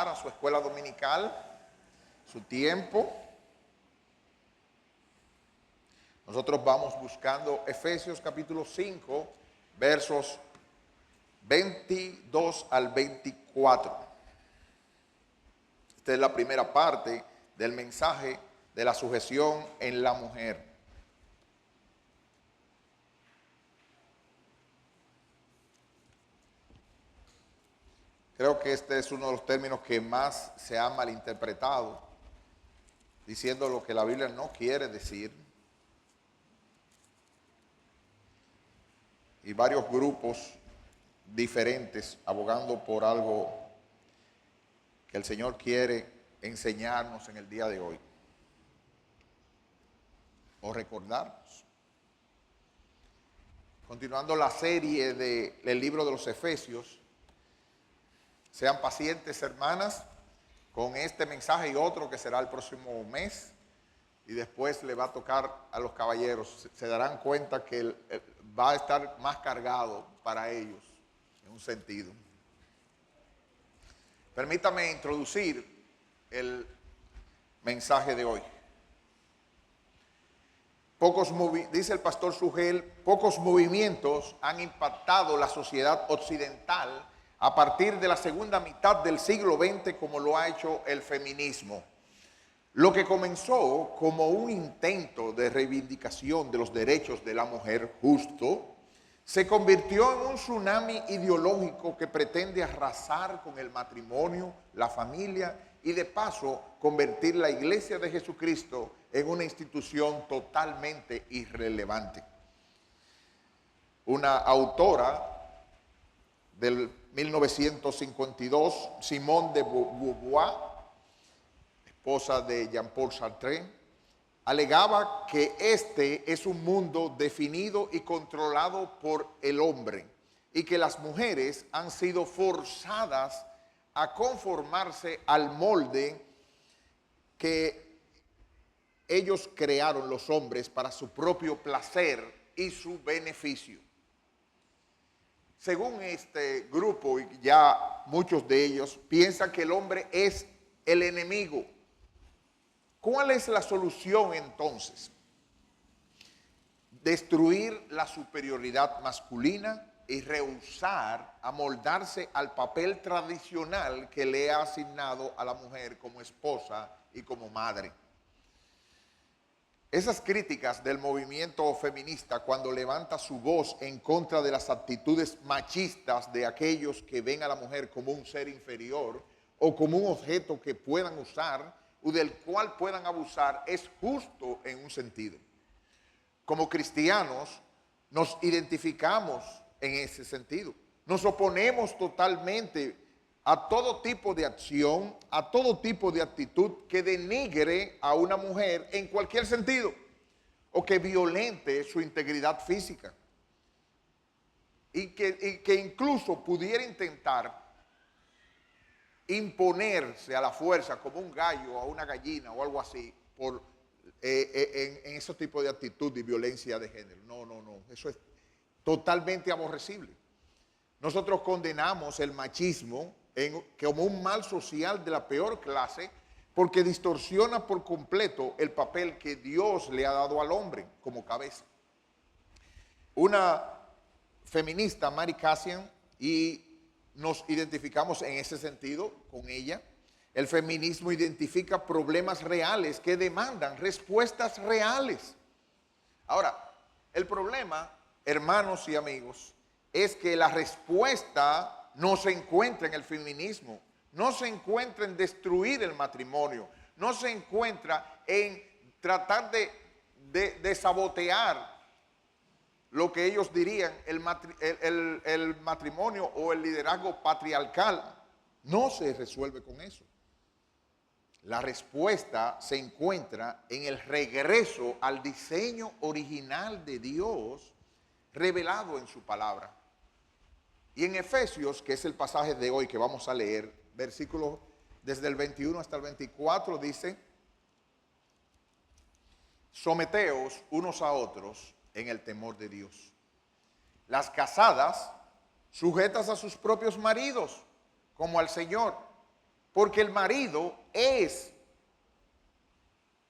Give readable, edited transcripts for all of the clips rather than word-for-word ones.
regresar a su escuela dominical, su tiempo. Nosotros vamos buscando Efesios capítulo 5, versos 22 al 24. Esta es la primera parte del mensaje de la sujeción en la mujer. Creo que este es uno de los términos que más se ha malinterpretado, diciendo lo que la Biblia no quiere decir. Y varios grupos diferentes abogando por algo que el Señor quiere enseñarnos en el día de hoy, o recordarnos. Continuando la serie del libro de los Efesios, sean pacientes, hermanas, con este mensaje y otro que será el próximo mes. Y después le va a tocar a los caballeros. Se darán cuenta que va a estar más cargado para ellos, en un sentido. Permítame introducir el mensaje de hoy. Dice el pastor Sugel, pocos movimientos han impactado la sociedad occidental a partir de la segunda mitad del siglo XX como lo ha hecho el feminismo. Lo que comenzó como un intento de reivindicación de los derechos de la mujer justo, se convirtió en un tsunami ideológico que pretende arrasar con el matrimonio, la familia y de paso convertir la Iglesia de Jesucristo en una institución totalmente irrelevante. Una autora del 1952, Simone de Beauvoir, esposa de Jean-Paul Sartre, alegaba que este es un mundo definido y controlado por el hombre y que las mujeres han sido forzadas a conformarse al molde que ellos crearon los hombres para su propio placer y su beneficio. Según este grupo, y ya muchos de ellos piensan que el hombre es el enemigo. ¿Cuál es la solución entonces? Destruir la superioridad masculina y rehusar amoldarse al papel tradicional que le ha asignado a la mujer como esposa y como madre. Esas críticas del movimiento feminista, cuando levanta su voz en contra de las actitudes machistas de aquellos que ven a la mujer como un ser inferior o como un objeto que puedan usar o del cual puedan abusar, es justo en un sentido. Como cristianos nos identificamos en ese sentido. Nos oponemos totalmente a todo tipo de acción, a todo tipo de actitud que denigre a una mujer en cualquier sentido o que violente su integridad física y que incluso pudiera intentar imponerse a la fuerza como un gallo o una gallina o algo así por en ese tipo de actitud y violencia de género. No, eso es totalmente aborrecible. Nosotros condenamos el machismo como un mal social de la peor clase porque distorsiona por completo el papel que Dios le ha dado al hombre como cabeza. Una feminista, Mary Cassian, y nos identificamos en ese sentido con ella. El feminismo identifica problemas reales que demandan respuestas reales. Ahora, el problema, hermanos y amigos, es que la respuesta no se encuentra en el feminismo, no se encuentra en destruir el matrimonio, no se encuentra en tratar de sabotear lo que ellos dirían el matrimonio o el liderazgo patriarcal. No se resuelve con eso. La respuesta se encuentra en el regreso al diseño original de Dios revelado en su palabra. Y en Efesios, que es el pasaje de hoy que vamos a leer, versículos desde el 21 hasta el 24, dice: someteos unos a otros en el temor de Dios. Las casadas, sujetas a sus propios maridos, como al Señor, Porque el marido es,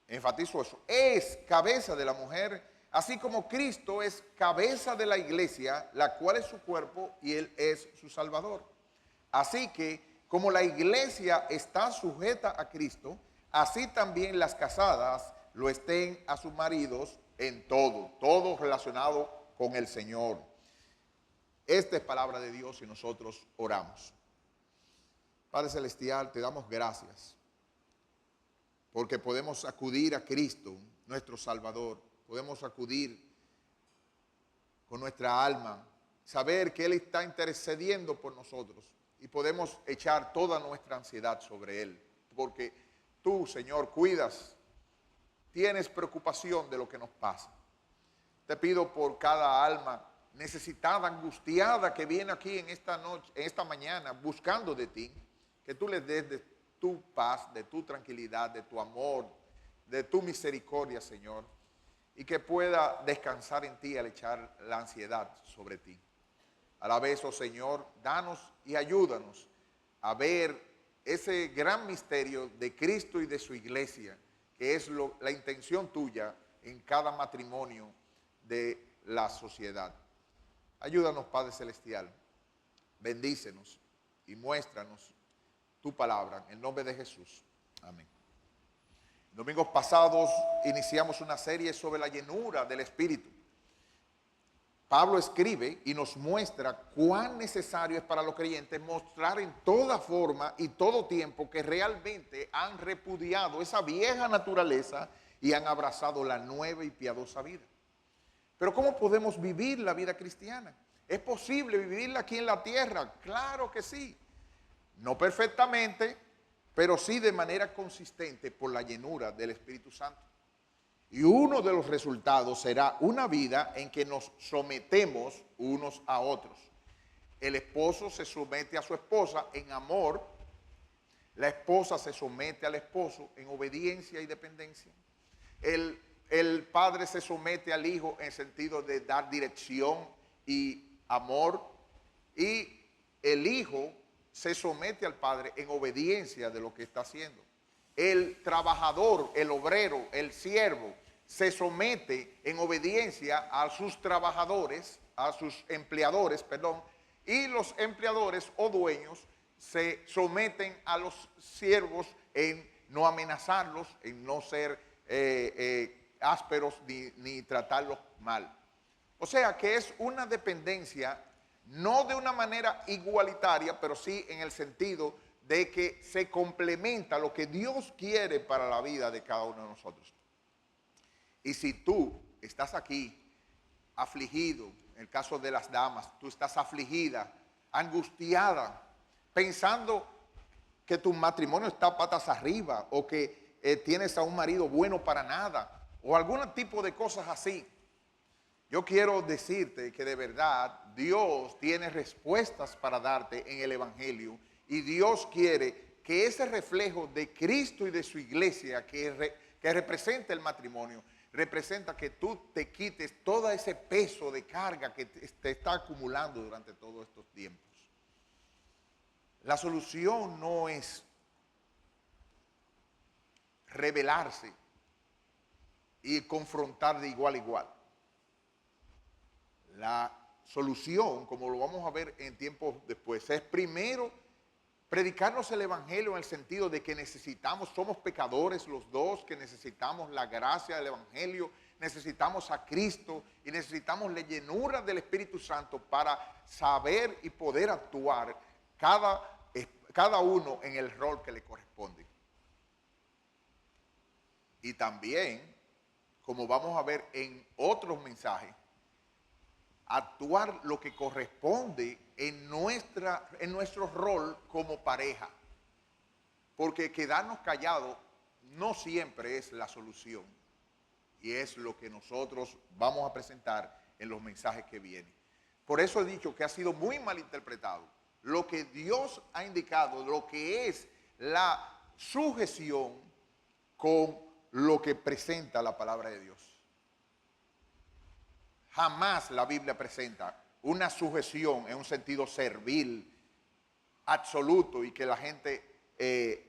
enfatizo eso, es cabeza de la mujer, así como Cristo es cabeza de la iglesia, la cual es su cuerpo y Él es su Salvador. Así que, como la iglesia está sujeta a Cristo, así también las casadas lo estén a sus maridos en todo, todo relacionado con el Señor. Esta es palabra de Dios y nosotros oramos. Padre Celestial, te damos gracias porque podemos acudir a Cristo, nuestro Salvador. Podemos acudir con nuestra alma, saber que Él está intercediendo por nosotros y podemos echar toda nuestra ansiedad sobre Él. Porque tú, Señor, cuidas, tienes preocupación de lo que nos pasa. Te pido por cada alma necesitada, angustiada que viene aquí en esta noche, en esta mañana, buscando de ti, que tú les des de tu paz, de tu tranquilidad, de tu amor, de tu misericordia, Señor, y que pueda descansar en ti al echar la ansiedad sobre ti. A la vez, oh Señor, danos y ayúdanos a ver ese gran misterio de Cristo y de su iglesia, que es la intención tuya en cada matrimonio de la sociedad. Ayúdanos, Padre Celestial, bendícenos y muéstranos tu palabra, en el nombre de Jesús. Amén. Domingos pasados iniciamos una serie sobre la llenura del Espíritu. Pablo escribe y nos muestra cuán necesario es para los creyentes mostrar en toda forma y todo tiempo que realmente han repudiado esa vieja naturaleza y han abrazado la nueva y piadosa vida. Pero ¿cómo podemos vivir la vida cristiana? ¿Es posible vivirla aquí en la tierra? Claro que sí. No perfectamente, pero sí de manera consistente por la llenura del Espíritu Santo. Y uno de los resultados será una vida en que nos sometemos unos a otros. El esposo se somete a su esposa en amor. La esposa se somete al esposo en obediencia y dependencia. El padre se somete al hijo en sentido de dar dirección y amor. Y el hijo se somete al padre en obediencia de lo que está haciendo. El trabajador, el obrero, el siervo, se somete en obediencia a sus trabajadores, a sus empleadores, perdón, y los empleadores o dueños se someten a los siervos en no amenazarlos, en no ser ásperos ni tratarlos mal. O sea que es una dependencia, no de una manera igualitaria, pero sí en el sentido de que se complementa lo que Dios quiere para la vida de cada uno de nosotros. Y si tú estás aquí afligido, en el caso de las damas, tú estás afligida, angustiada, pensando que tu matrimonio está patas arriba o que tienes a un marido bueno para nada o algún tipo de cosas así, yo quiero decirte que de verdad Dios tiene respuestas para darte en el Evangelio y Dios quiere que ese reflejo de Cristo y de su iglesia que representa el matrimonio, representa que tú te quites todo ese peso de carga que te está acumulando durante todos estos tiempos. La solución no es rebelarse y confrontar de igual a igual. La solución, como lo vamos a ver en tiempos después, es primero predicarnos el Evangelio en el sentido de que necesitamos, somos pecadores los dos, que necesitamos la gracia del Evangelio, necesitamos a Cristo y necesitamos la llenura del Espíritu Santo para saber y poder actuar cada uno en el rol que le corresponde. Y también, como vamos a ver en otros mensajes, actuar lo que corresponde en nuestro rol como pareja. Porque quedarnos callados no siempre es la solución. Y es lo que nosotros vamos a presentar en los mensajes que vienen. Por eso he dicho que ha sido muy mal interpretado. Lo que Dios ha indicado, lo que es la sujeción con lo que presenta la palabra de Dios. Jamás la Biblia presenta una sujeción en un sentido servil, absoluto, y que la gente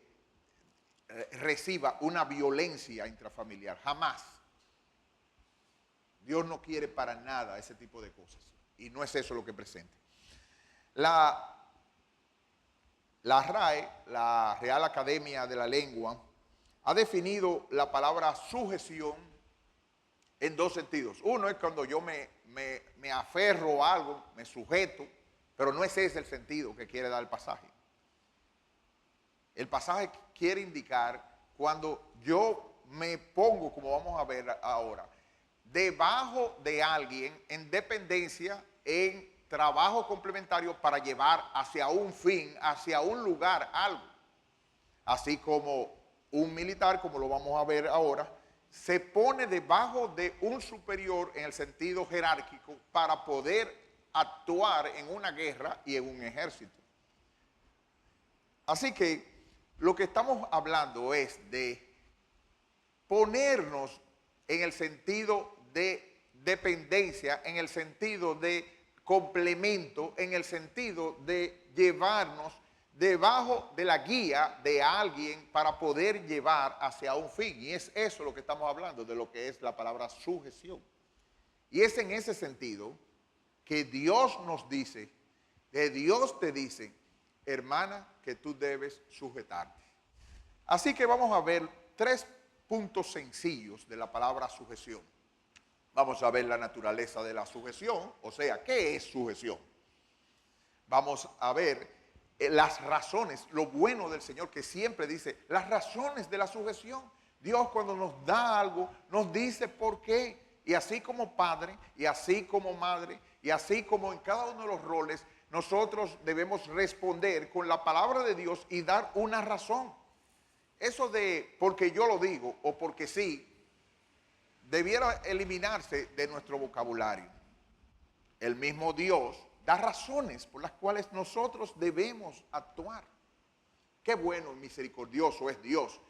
reciba una violencia intrafamiliar, jamás. Dios no quiere para nada ese tipo de cosas y no es eso lo que presenta. La RAE, la Real Academia de la Lengua, ha definido la palabra sujeción en dos sentidos. Uno es cuando yo me aferro a algo, me sujeto, pero no ese es el sentido que quiere dar el pasaje. El pasaje quiere indicar cuando yo me pongo, como vamos a ver ahora, debajo de alguien en dependencia, en trabajo complementario para llevar hacia un fin, hacia un lugar, algo. Así como un militar, como lo vamos a ver ahora, se pone debajo de un superior en el sentido jerárquico para poder actuar en una guerra y en un ejército. Así que lo que estamos hablando es de ponernos en el sentido de dependencia, en el sentido de complemento, en el sentido de llevarnos debajo de la guía de alguien para poder llevar hacia un fin. Y es eso lo que estamos hablando, de lo que es la palabra sujeción. Y es en ese sentido que Dios nos dice, que Dios te dice, hermana, que tú debes sujetarte. Así que vamos a ver 3 puntos sencillos de la palabra sujeción. Vamos a ver la naturaleza de la sujeción, o sea, ¿qué es sujeción? Vamos a ver las razones, lo bueno del Señor que siempre dice, las razones de la sujeción. Dios cuando nos da algo, nos dice por qué. Y así como padre, y así como madre, y así como en cada uno de los roles, nosotros debemos responder con la palabra de Dios y dar una razón. Eso de porque yo lo digo o porque sí, debiera eliminarse de nuestro vocabulario. El mismo Dios da razones por las cuales nosotros debemos actuar. Qué bueno y misericordioso es Dios,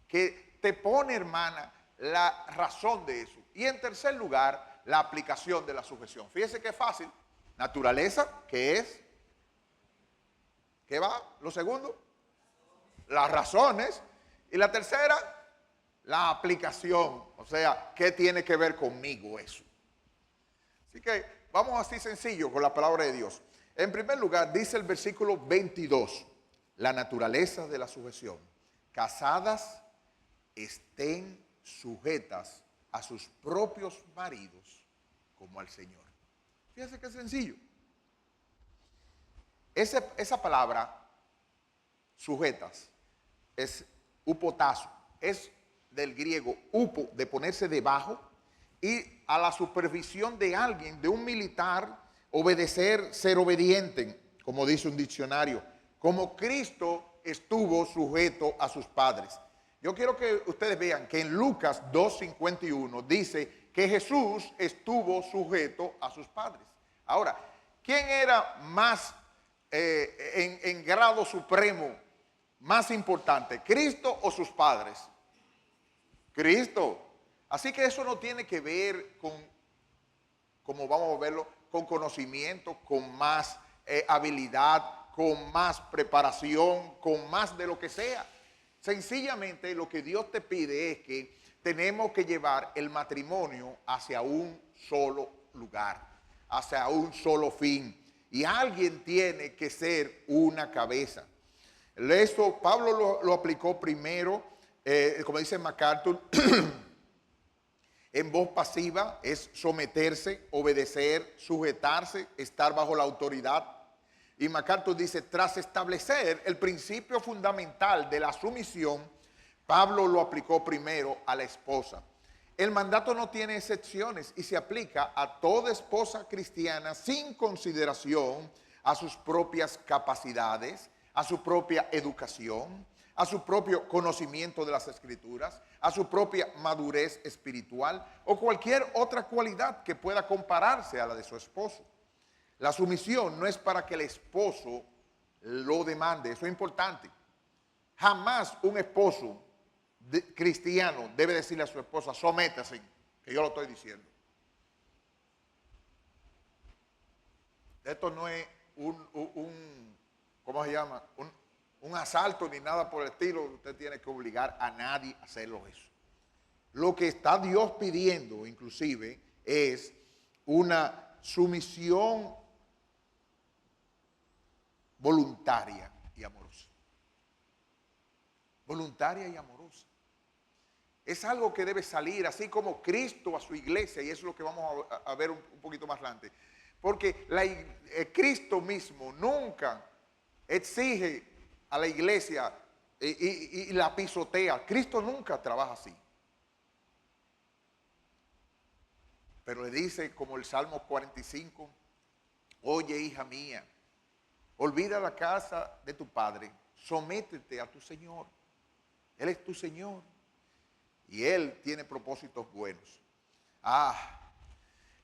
que te pone, hermana, la razón de eso. Y en tercer lugar, la aplicación de la sujeción. Fíjese qué fácil. Naturaleza, ¿qué es? ¿Qué va? Lo segundo, las razones. Y la tercera, la aplicación. O sea, ¿qué tiene que ver conmigo eso? Así que vamos así sencillo con la palabra de Dios. En primer lugar, dice el versículo 22, la naturaleza de la sujeción. Casadas estén sujetas a sus propios maridos como al Señor. Fíjense qué sencillo. Esa palabra, sujetas, es upotazo, es del griego upo, de ponerse debajo, y a la supervisión de alguien, de un militar, obedecer, ser obediente, como dice un diccionario, como Cristo estuvo sujeto a sus padres. Yo quiero que ustedes vean que en Lucas 2:51 dice que Jesús estuvo sujeto a sus padres. Ahora, ¿quién era más en grado supremo, más importante, Cristo o sus padres? Cristo. Así que eso no tiene que ver con, como vamos a verlo, con conocimiento, con más habilidad, con más preparación, con más de lo que sea. Sencillamente lo que Dios te pide es que tenemos que llevar el matrimonio hacia un solo lugar, hacia un solo fin. Y alguien tiene que ser una cabeza. Esto Pablo lo aplicó primero, como dice MacArthur, en voz pasiva es someterse, obedecer, sujetarse, estar bajo la autoridad. Y MacArthur dice, tras establecer el principio fundamental de la sumisión, Pablo lo aplicó primero a la esposa. El mandato no tiene excepciones y se aplica a toda esposa cristiana sin consideración a sus propias capacidades, a su propia educación, a su propio conocimiento de las Escrituras, a su propia madurez espiritual o cualquier otra cualidad que pueda compararse a la de su esposo. La sumisión no es para que el esposo lo demande, eso es importante. Jamás un esposo cristiano debe decirle a su esposa, sométase, que yo lo estoy diciendo. Esto no es ¿cómo se llama? un asalto ni nada por el estilo, usted tiene que obligar a nadie a hacerlo eso. Lo que está Dios pidiendo, inclusive, es una sumisión voluntaria y amorosa. Voluntaria y amorosa. Es algo que debe salir, así como Cristo a su iglesia, y eso es lo que vamos a ver un poquito más adelante. Porque Cristo mismo nunca exige a la iglesia y la pisotea. Cristo nunca trabaja así. Pero le dice, como el Salmo 45, oye, hija mía, olvida la casa de tu padre, sométete a tu Señor. Él es tu Señor. Y Él tiene propósitos buenos.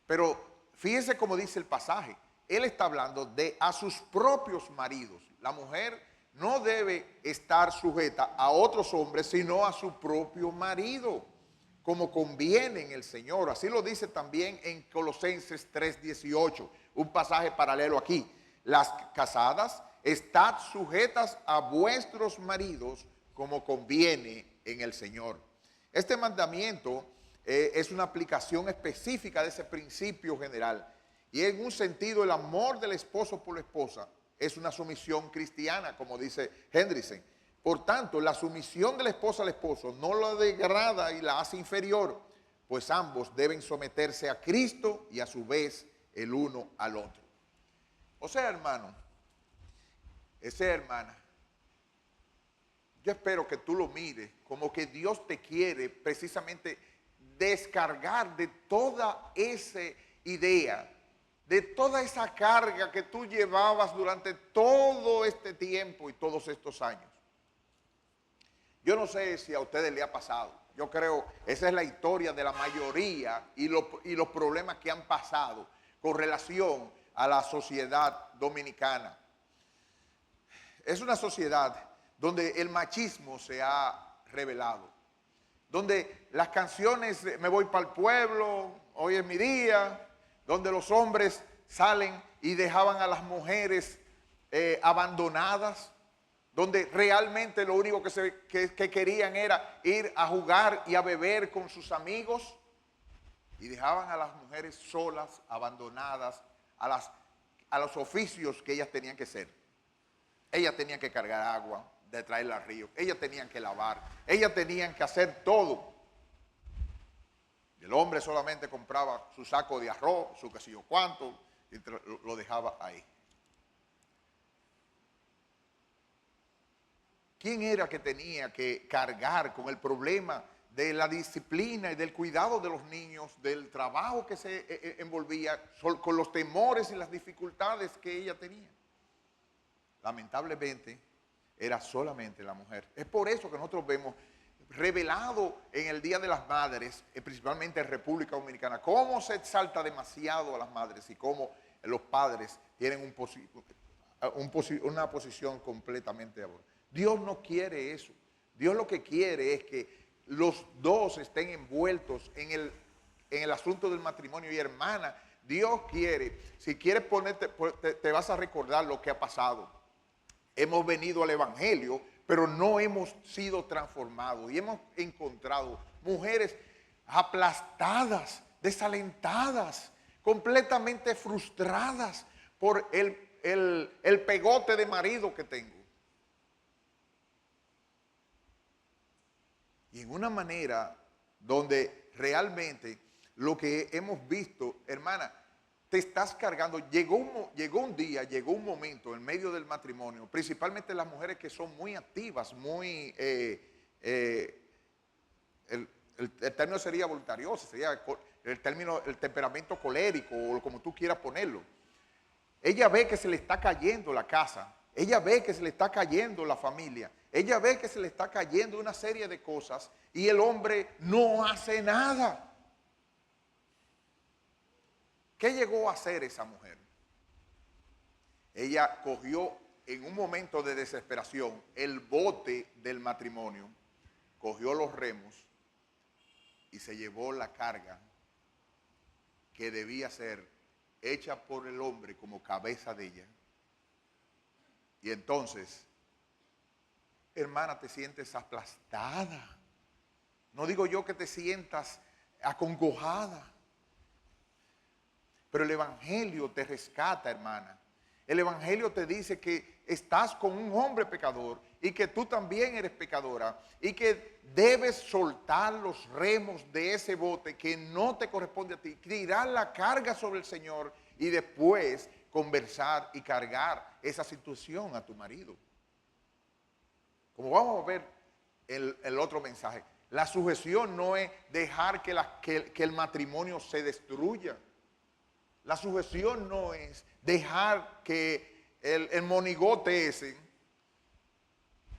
Pero fíjense cómo dice el pasaje. Él está hablando de a sus propios maridos. La mujer no debe estar sujeta a otros hombres, sino a su propio marido, como conviene en el Señor. Así lo dice también en Colosenses 3:18, un pasaje paralelo aquí. Las casadas, estad sujetas a vuestros maridos como conviene en el Señor. Este mandamiento es una aplicación específica de ese principio general. Y en un sentido, el amor del esposo por la esposa es una sumisión cristiana, como dice Hendrickson. Por tanto, la sumisión de la esposa al esposo no la degrada y la hace inferior, pues ambos deben someterse a Cristo y a su vez el uno al otro. O sea, hermano, hermana, yo espero que tú lo mires como que Dios te quiere precisamente descargar de toda esa idea, de toda esa carga que tú llevabas durante todo este tiempo y todos estos años. Yo no sé si a ustedes les ha pasado. Yo creo, esa es la historia de la mayoría y los problemas que han pasado con relación a la sociedad dominicana. Es una sociedad donde el machismo se ha revelado, donde las canciones, me voy para el pueblo, hoy es mi día, donde los hombres salen y dejaban a las mujeres abandonadas, donde realmente lo único que querían era ir a jugar y a beber con sus amigos, y dejaban a las mujeres solas, abandonadas, a los oficios que ellas tenían que hacer. Ellas tenían que cargar agua, de traerla al río, ellas tenían que lavar, ellas tenían que hacer todo. El hombre solamente compraba su saco de arroz, su qué sé yo cuánto, y lo dejaba ahí. ¿Quién era que tenía que cargar con el problema de la disciplina y del cuidado de los niños, del trabajo que se envolvía, con los temores y las dificultades que ella tenía? Lamentablemente, era solamente la mujer. Es por eso que nosotros vemos revelado en el Día de las Madres, principalmente en República Dominicana, cómo se exalta demasiado a las madres y cómo los padres tienen una posición completamente abortada. Dios no quiere eso. Dios lo que quiere es que los dos estén envueltos en el asunto del matrimonio. Y hermana, Dios quiere, si quieres ponerte, te vas a recordar lo que ha pasado. Hemos venido al Evangelio, pero no hemos sido transformados. Y hemos encontrado mujeres aplastadas, desalentadas, completamente frustradas por el pegote de marido que tengo. Y en una manera donde realmente lo que hemos visto, hermana, te estás cargando. Llegó un momento en medio del matrimonio, principalmente las mujeres que son muy activas, muy, el término sería voluntarioso, sería el temperamento colérico, o como tú quieras ponerlo. Ella ve que se le está cayendo la casa, ella ve que se le está cayendo la familia, ella ve que se le está cayendo una serie de cosas y el hombre no hace nada. ¿Qué llegó a hacer esa mujer? Ella cogió en un momento de desesperación el bote del matrimonio, cogió los remos y se llevó la carga que debía ser hecha por el hombre como cabeza de ella. Y entonces hermana, te sientes aplastada. No digo yo que te sientas acongojada. Pero el Evangelio te rescata, hermana. El Evangelio te dice que estás con un hombre pecador y que tú también eres pecadora y que debes soltar los remos de ese bote que no te corresponde a ti, tirar la carga sobre el Señor y después conversar y cargar esa situación a tu marido. Como vamos a ver el otro mensaje, la sujeción no es dejar que el matrimonio se destruya. La sujeción no es dejar que el monigote ese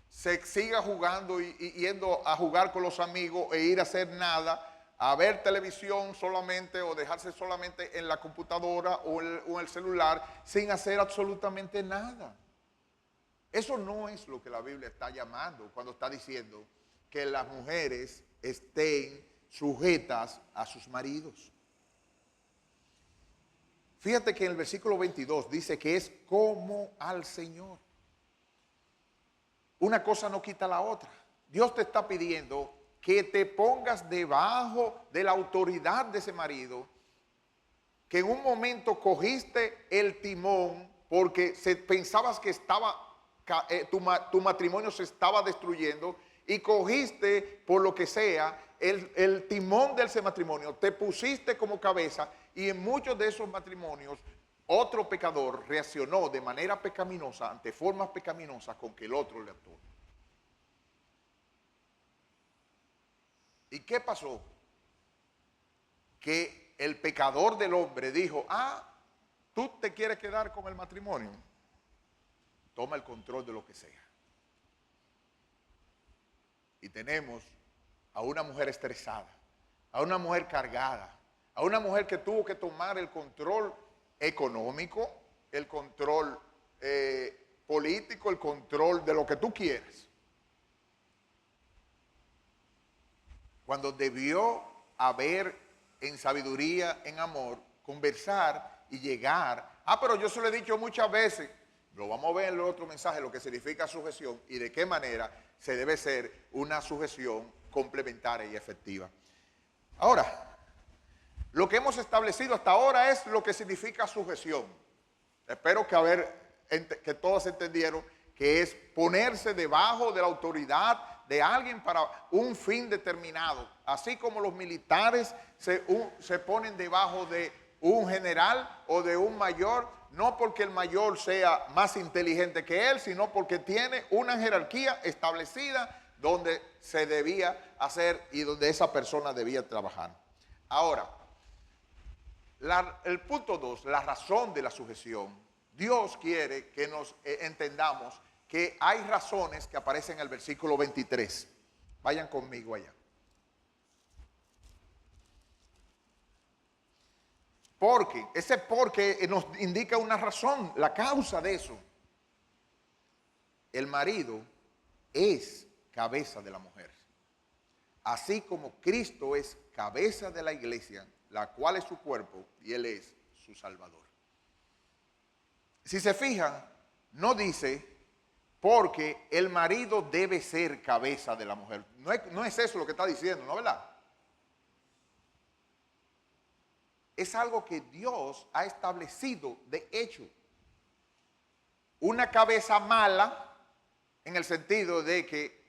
se siga jugando y yendo a jugar con los amigos e ir a hacer nada, a ver televisión solamente o dejarse solamente en la computadora o en el celular sin hacer absolutamente nada. Eso no es lo que la Biblia está llamando cuando está diciendo que las mujeres estén sujetas a sus maridos. Fíjate que en el versículo 22 dice que es como al Señor. Una cosa no quita la otra. Dios te está pidiendo que te pongas debajo de la autoridad de ese marido, que en un momento cogiste el timón porque pensabas que tu matrimonio se estaba destruyendo y cogiste por lo que sea el timón de ese matrimonio, te pusiste como cabeza. Y en muchos de esos matrimonios, otro pecador reaccionó de manera pecaminosa, ante formas pecaminosas con que el otro le actuó. ¿Y qué pasó? Que el pecador del hombre dijo, tú te quieres quedar con el matrimonio. Toma el control de lo que sea. Y tenemos a una mujer estresada, a una mujer cargada, a una mujer que tuvo que tomar el control económico, el control político, el control de lo que tú quieras. Cuando debió haber en sabiduría, en amor, conversar y llegar. Pero yo se lo he dicho muchas veces, lo vamos a ver en el otro mensaje, lo que significa sujeción y de qué manera se debe ser una sujeción complementaria y efectiva. Ahora, lo que hemos establecido hasta ahora es lo que significa sujeción. Espero que todos entendieron que es ponerse debajo de la autoridad de alguien para un fin determinado. Así como los militares se ponen debajo de un general o de un mayor, no porque el mayor sea más inteligente que él, sino porque tiene una jerarquía establecida donde se debía hacer y donde esa persona debía trabajar. Ahora, el punto 2, la razón de la sujeción. Dios quiere que nos entendamos que hay razones que aparecen en el versículo 23. Vayan conmigo allá. Ese porque nos indica una razón, la causa de eso. El marido es cabeza de la mujer. Así como Cristo es cabeza de la iglesia, la cual es su cuerpo y Él es su Salvador. Si se fijan, no dice porque el marido debe ser cabeza de la mujer. No es eso lo que está diciendo, ¿no es verdad? Es algo que Dios ha establecido de hecho. Una cabeza mala en el sentido de que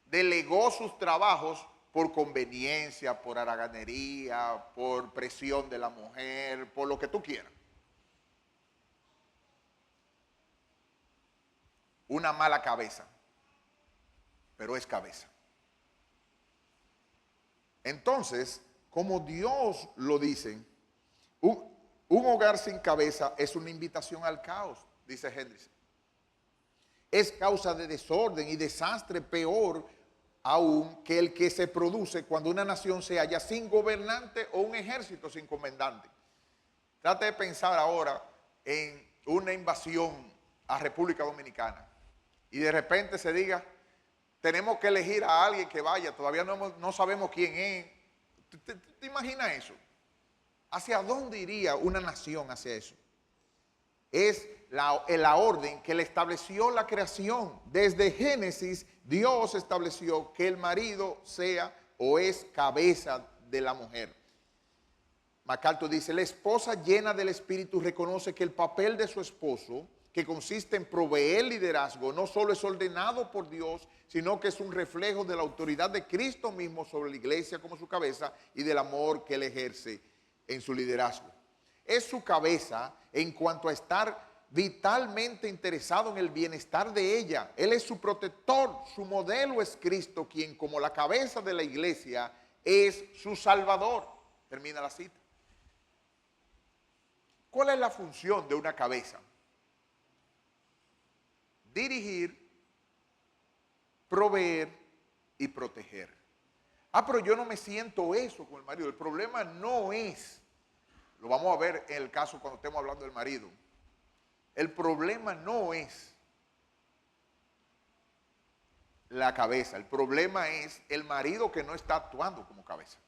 delegó sus trabajos por conveniencia, por haraganería, por presión de la mujer, por lo que tú quieras. Una mala cabeza, pero es cabeza. Entonces, como Dios lo dice, un hogar sin cabeza es una invitación al caos, dice Hendricks. Es causa de desorden y desastre peor aún que el que se produce cuando una nación se halla sin gobernante o un ejército sin comandante. Trate de pensar ahora en una invasión a República Dominicana y de repente se diga, tenemos que elegir a alguien que vaya, todavía no sabemos quién es. ¿Te imaginas eso? ¿Hacia dónde iría una nación hacia eso? Es la orden que le estableció la creación. Desde Génesis, Dios estableció que el marido sea o es cabeza de la mujer. MacArthur dice, la esposa llena del Espíritu reconoce que el papel de su esposo, que consiste en proveer liderazgo, no solo es ordenado por Dios, sino que es un reflejo de la autoridad de Cristo mismo sobre la iglesia como su cabeza y del amor que él ejerce en su liderazgo. Es su cabeza en cuanto a estar vitalmente interesado en el bienestar de ella. Él es su protector, su modelo es Cristo, quien como la cabeza de la iglesia es su salvador. Termina la cita. ¿Cuál es la función de una cabeza? Dirigir, proveer y proteger. Pero yo no me siento eso con el marido. El problema no es, lo vamos a ver en el caso cuando estemos hablando del marido. El problema no es la cabeza. El problema es el marido que no está actuando como cabeza.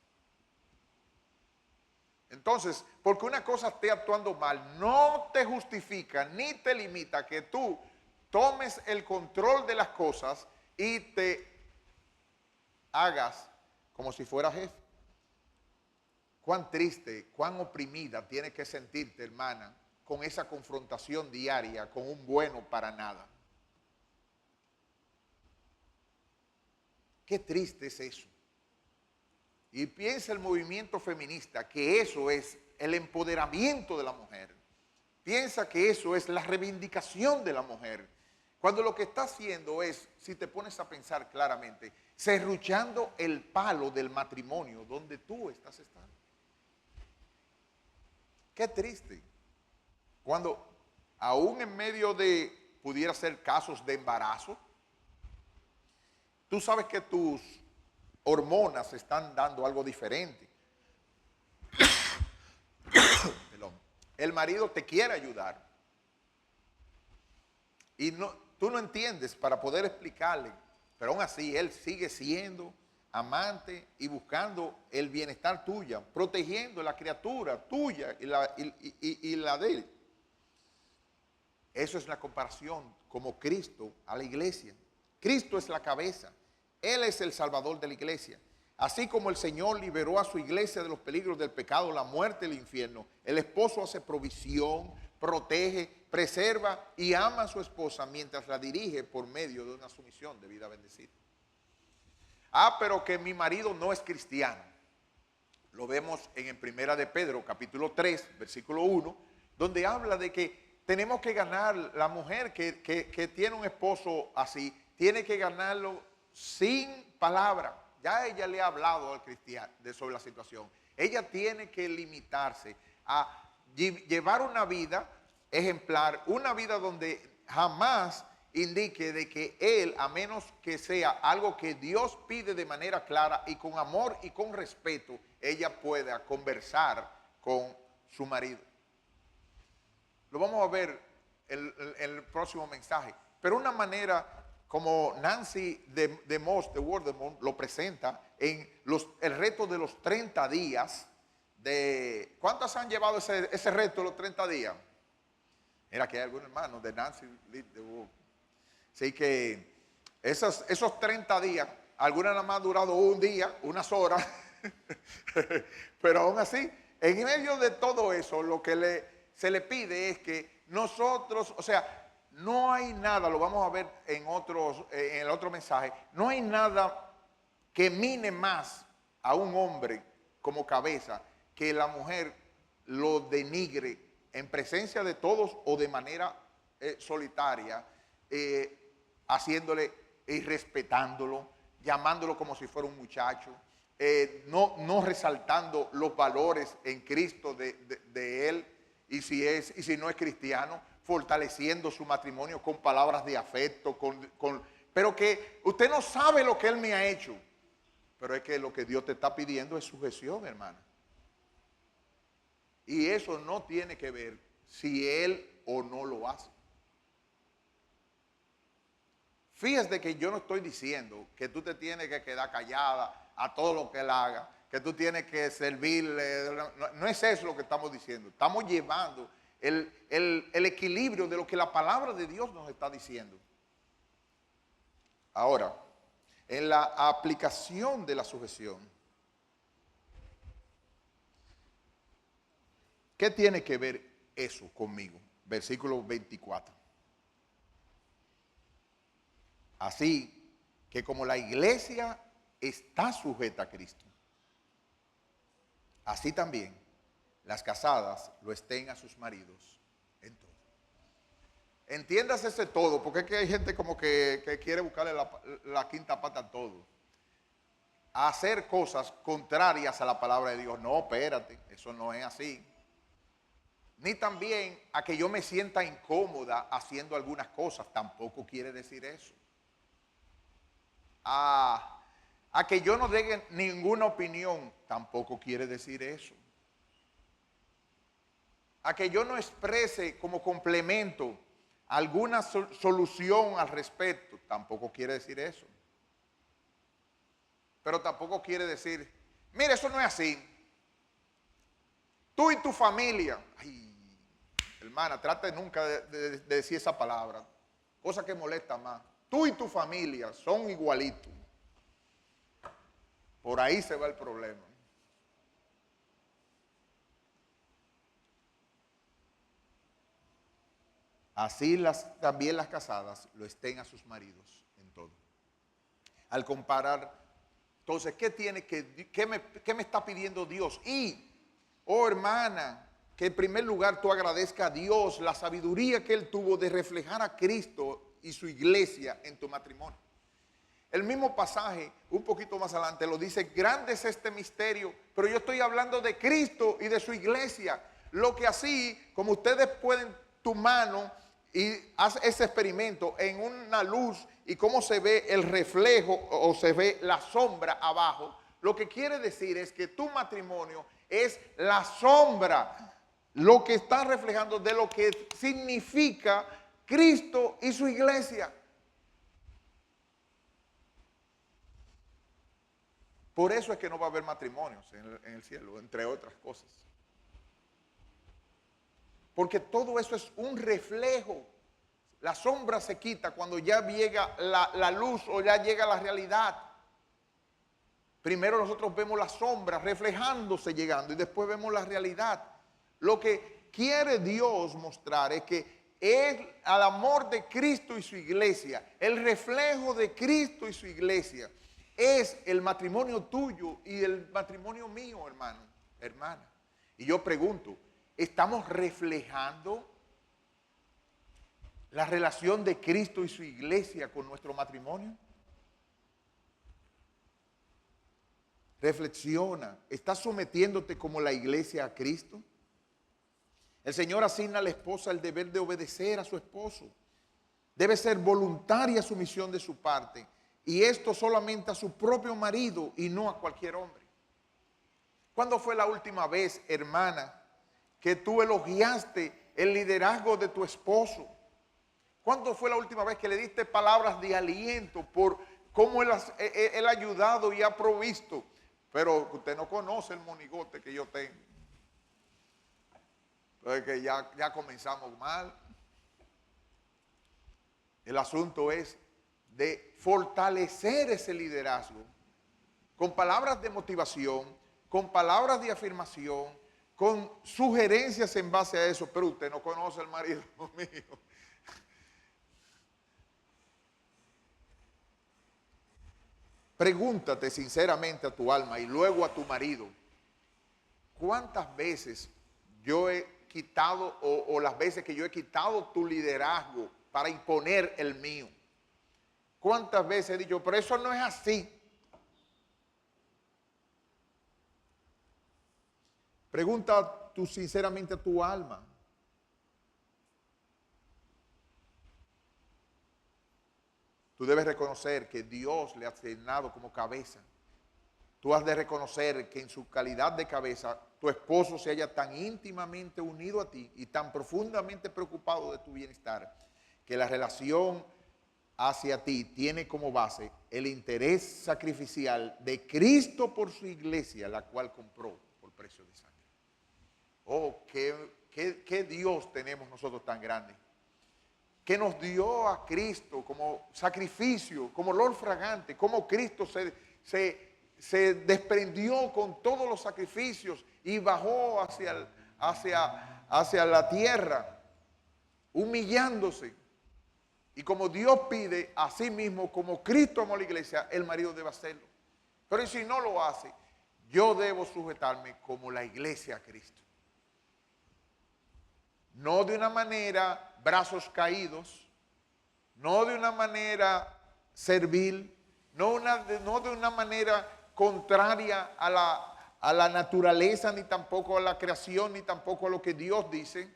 Entonces, porque una cosa esté actuando mal, no te justifica ni te limita que tú tomes el control de las cosas y te hagas como si fueras jefe. Cuán triste, cuán oprimida tienes que sentirte, hermana, con esa confrontación diaria con un bueno para nada. Qué triste es eso. Y piensa el movimiento feminista que eso es el empoderamiento de la mujer. Piensa que eso es la reivindicación de la mujer. Cuando lo que está haciendo es, si te pones a pensar claramente, serruchando el palo del matrimonio donde tú estás estando. Qué triste. Cuando aún en medio de, pudiera ser casos de embarazo, tú sabes que tus hormonas están dando algo diferente. El marido te quiere ayudar. Y tú no entiendes para poder explicarle, pero aún así él sigue siendo amante y buscando el bienestar tuya, protegiendo la criatura tuya y la de él. Eso es la comparación como Cristo a la iglesia. Cristo es la cabeza. Él es el salvador de la iglesia. Así como el Señor liberó a su iglesia de los peligros del pecado, la muerte y el infierno, el esposo hace provisión, protege, preserva y ama a su esposa mientras la dirige por medio de una sumisión de vida bendecida. Pero que mi marido no es cristiano. Lo vemos en Primera de Pedro, capítulo 3, versículo 1, donde habla de que tenemos que ganar, la mujer que tiene un esposo así, tiene que ganarlo sin palabra. Ya ella le ha hablado al cristiano sobre la situación. Ella tiene que limitarse a llevar una vida ejemplar, una vida donde jamás indique de que él, a menos que sea algo que Dios pide de manera clara y con amor y con respeto, ella pueda conversar con su marido. Lo vamos a ver en el próximo mensaje. Pero una manera como Nancy de Moss, de Wordemont, lo presenta en el reto de los 30 días. ¿Cuántas han llevado ese reto de los 30 días? Mira que hay algunos hermanos de Nancy de Word. Así que esos 30 días, algunas nada más han durado un día, unas horas, pero aún así, en medio de todo eso, lo que se le pide es que nosotros, o sea, no hay nada, lo vamos a ver en el otro mensaje, no hay nada que mine más a un hombre como cabeza que la mujer lo denigre en presencia de todos o de manera solitaria, haciéndole y respetándolo, llamándolo como si fuera un muchacho, no resaltando los valores en Cristo de él, y si no es cristiano, fortaleciendo su matrimonio con palabras de afecto, pero que usted no sabe lo que él me ha hecho. Pero es que lo que Dios te está pidiendo es sujeción, hermana. Y eso no tiene que ver si él o no lo hace. Fíjate que yo no estoy diciendo que tú te tienes que quedar callada a todo lo que él haga, que tú tienes que servirle. No es eso lo que estamos diciendo. Estamos llevando el equilibrio de lo que la palabra de Dios nos está diciendo. Ahora, en la aplicación de la sujeción, ¿qué tiene que ver eso conmigo? Versículo 24. Así que como la iglesia está sujeta a Cristo, así también las casadas lo estén a sus maridos en todo. Entiéndase ese todo, porque es que hay gente como que quiere buscarle la quinta pata a todo. A hacer cosas contrarias a la palabra de Dios. No, espérate, eso no es así. Ni también a que yo me sienta incómoda haciendo algunas cosas, tampoco quiere decir eso. A que yo no dé ninguna opinión, tampoco quiere decir eso. A que yo no exprese como complemento alguna solución al respecto, tampoco quiere decir eso. Pero tampoco quiere decir, mire, eso no es así. Tú y tu familia, ay, hermana, trate nunca de decir esa palabra, cosa que molesta más. Tú y tu familia son igualitos. Por ahí se va el problema. Así también las casadas lo estén a sus maridos en todo. Al comparar, entonces, ¿qué me está pidiendo Dios? Y, oh hermana, que en primer lugar tú agradezcas a Dios la sabiduría que Él tuvo de reflejar a Cristo y su iglesia en tu matrimonio. El mismo pasaje, un poquito más adelante, lo dice, grande es este misterio, pero yo estoy hablando de Cristo y de su iglesia. Lo que así, como ustedes pueden tu mano y haz ese experimento en una luz y cómo se ve el reflejo o se ve la sombra abajo, lo que quiere decir es que tu matrimonio es la sombra, lo que está reflejando de lo que significa Cristo y su iglesia. Por eso es que no va a haber matrimonios en el cielo, entre otras cosas. Porque todo eso es un reflejo. La sombra se quita cuando ya llega la luz o ya llega la realidad. Primero nosotros vemos la sombra reflejándose llegando y después vemos la realidad. Lo que quiere Dios mostrar es que Él, al amor de Cristo y su iglesia, el reflejo de Cristo y su iglesia, es el matrimonio tuyo y el matrimonio mío, hermano, hermana. Y yo pregunto, ¿estamos reflejando la relación de Cristo y su iglesia con nuestro matrimonio? Reflexiona, ¿estás sometiéndote como la iglesia a Cristo? El Señor asigna a la esposa el deber de obedecer a su esposo. Debe ser voluntaria sumisión de su parte. Y esto solamente a su propio marido y no a cualquier hombre. ¿Cuándo fue la última vez, hermana, que tú elogiaste el liderazgo de tu esposo? ¿Cuándo fue la última vez que le diste palabras de aliento por cómo él ha ayudado y ha provisto? Pero usted no conoce el monigote que yo tengo. Entonces que ya comenzamos mal. El asunto es de fortalecer ese liderazgo con palabras de motivación, con palabras de afirmación, con sugerencias en base a eso. Pero usted no conoce al marido mío. Pregúntate sinceramente a tu alma y luego a tu marido, ¿cuántas veces yo he quitado o las veces que yo he quitado tu liderazgo para imponer el mío? ¿Cuántas veces he dicho, pero eso no es así? Pregunta tú sinceramente a tu alma. Tú debes reconocer que Dios le ha asignado como cabeza. Tú has de reconocer que en su calidad de cabeza, tu esposo se haya tan íntimamente unido a ti y tan profundamente preocupado de tu bienestar, que la relación hacia ti tiene como base el interés sacrificial de Cristo por su iglesia, la cual compró por precio de sangre. Oh, qué ¿Qué Dios tenemos nosotros tan grande? Que nos dio a Cristo como sacrificio, como olor fragante, como Cristo se desprendió con todos los sacrificios y bajó hacia la tierra, humillándose. Y como Dios pide, así mismo, como Cristo amó a la iglesia, el marido debe hacerlo. Pero si no lo hace, yo debo sujetarme como la iglesia a Cristo. No de una manera brazos caídos, no de una manera servil, no de una manera contraria a la naturaleza, ni tampoco a la creación, ni tampoco a lo que Dios dice.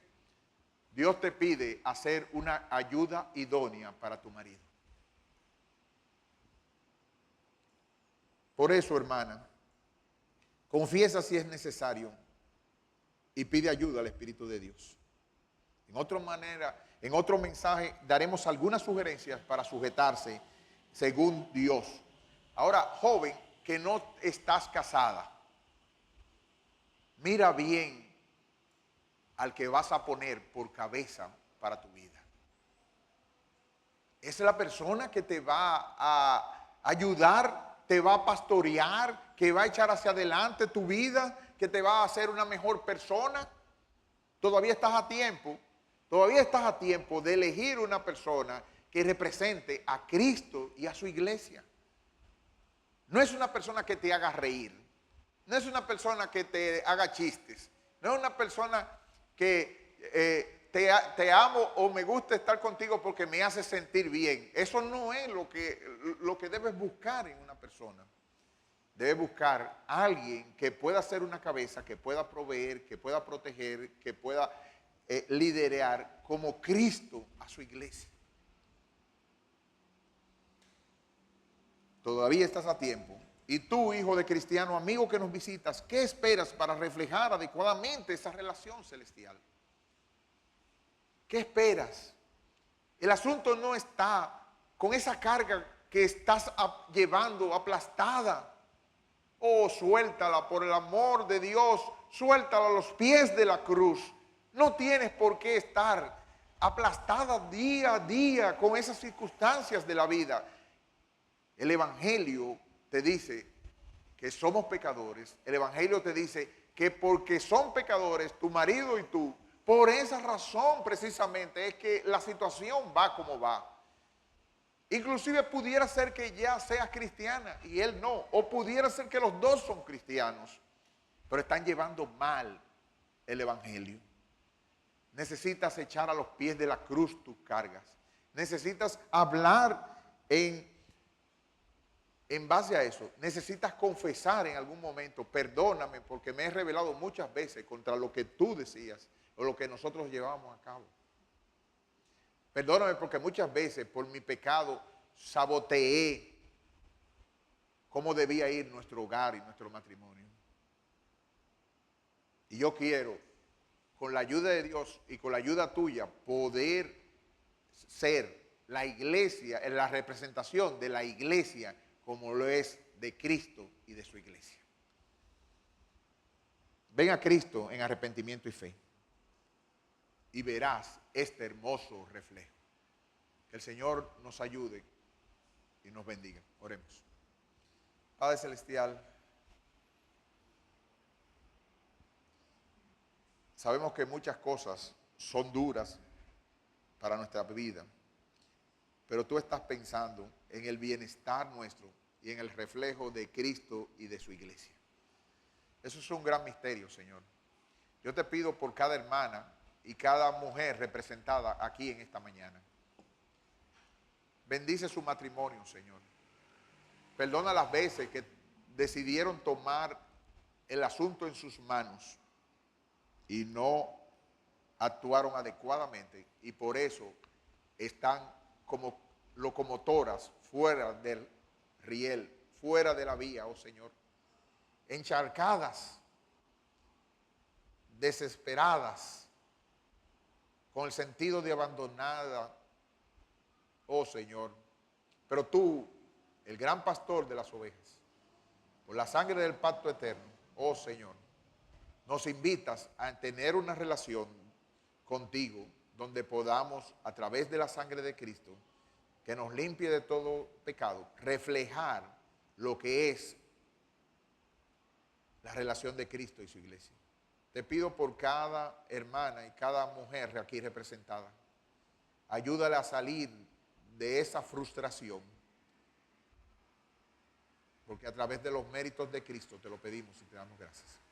Dios te pide hacer una ayuda idónea para tu marido. Por eso, hermana, confiesa si es necesario y pide ayuda al Espíritu de Dios. En otro mensaje daremos algunas sugerencias para sujetarse según Dios. Ahora, joven, que no estás casada, mira bien al que vas a poner por cabeza para tu vida. Es la persona que te va a ayudar, te va a pastorear, que va a echar hacia adelante tu vida, que te va a hacer una mejor persona. Todavía estás a tiempo. Todavía estás a tiempo de elegir una persona que represente a Cristo y a su iglesia. No es una persona que te haga reír. No es una persona que te haga chistes. No es una persona que te amo o me gusta estar contigo porque me hace sentir bien. Eso no es lo que debes buscar en una persona. Debes buscar a alguien que pueda ser una cabeza, que pueda proveer, que pueda proteger, que pueda liderar como Cristo a su iglesia. Todavía estás a tiempo. Y tú, hijo de cristiano, amigo que nos visitas, ¿qué esperas para reflejar adecuadamente esa relación celestial? ¿Qué esperas? El asunto no está con esa carga que estás llevando aplastada. Oh, suéltala por el amor de Dios, suéltala a los pies de la cruz. No tienes por qué estar aplastada día a día con esas circunstancias de la vida. El Evangelio te dice que somos pecadores. El Evangelio te dice que porque son pecadores, tu marido y tú, por esa razón precisamente es que la situación va como va. Inclusive pudiera ser que ya seas cristiana y él no. O pudiera ser que los dos son cristianos, pero están llevando mal el Evangelio. Necesitas echar a los pies de la cruz tus cargas. Necesitas hablar en base a eso. Necesitas confesar en algún momento, perdóname porque me he rebelado muchas veces contra lo que tú decías o lo que nosotros llevábamos a cabo. Perdóname porque muchas veces por mi pecado saboteé cómo debía ir nuestro hogar y nuestro matrimonio. Y yo quiero, con la ayuda de Dios y con la ayuda tuya, poder ser la iglesia, en la representación de la iglesia como lo es de Cristo y de su iglesia. Ven a Cristo en arrepentimiento y fe y verás este hermoso reflejo. Que el Señor nos ayude y nos bendiga. Oremos. Padre Celestial, sabemos que muchas cosas son duras para nuestra vida, pero tú estás pensando en el bienestar nuestro y en el reflejo de Cristo y de su iglesia. Eso es un gran misterio, Señor. Yo te pido por cada hermana y cada mujer representada aquí en esta mañana. Bendice su matrimonio, Señor. Perdona las veces que decidieron tomar el asunto en sus manos y no actuaron adecuadamente y por eso están como locomotoras fuera del riel, fuera de la vía, oh Señor, encharcadas, desesperadas, con el sentido de abandonada, oh Señor. Pero tú, el gran pastor de las ovejas, por la sangre del pacto eterno, oh Señor, nos invitas a tener una relación contigo, donde podamos, a través de la sangre de Cristo, que nos limpie de todo pecado, reflejar lo que es la relación de Cristo y su iglesia. Te pido por cada hermana y cada mujer aquí representada, ayúdale a salir de esa frustración, porque a través de los méritos de Cristo te lo pedimos y te damos gracias.